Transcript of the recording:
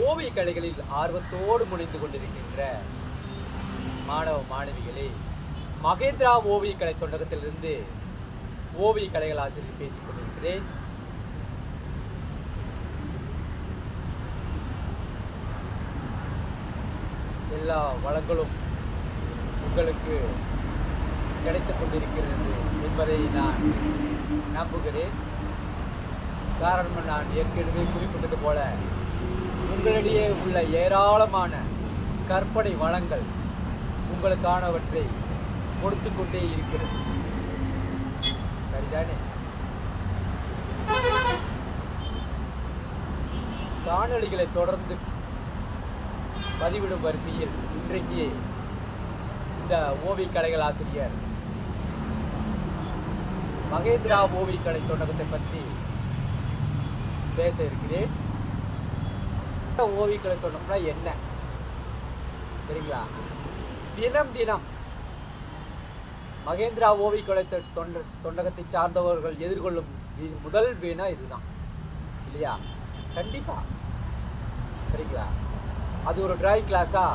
ஓவிய கலைகளில் ஆர்வத்தோடு முனைந்து கொண்டிருக்கின்ற மாணவ மாணவிகளே, மகேந்திரா ஓவிய கலை தொண்டகத்திலிருந்து ஓவிய கலைகள் ஆசிரியர் பேசிக் கொண்டிருக்கிறேன். எல்லா வளங்களும் உங்களுக்கு கிடைத்துக் கொண்டிருக்கிறது என்பதை நான் நம்புகிறேன். காரணம், நான் ஏற்கனவே குறிப்பிட்டது போல உங்களிடையே உள்ள ஏராளமான கற்பனை வளங்கள் உங்களுக்கானவற்றை கொடுத்து கொண்டே இருக்கிறது. சரிதானே? காணொளிகளை தொடர்ந்து பதிவிடும் வரிசையில் இன்றைக்கு இந்த ஓவிய கலைகள் ஆசிரியர் மகேந்திரா ஓவிய கலை தொண்டகத்தை பற்றி பேச இருக்கிறேன். ஓவிய கலை தொண்டகம்னா என்ன? சரிங்களா? தினம் தினம் மகேந்திரா ஓவிய கலை தொண்டகத்தை சார்ந்தவர்கள் எதிர்கொள்ளும் முதல் வீணா இதுதான், இல்லையா? கண்டிப்பா. சரிங்களா? அது ஒரு டிராயிங் கிளாஸா?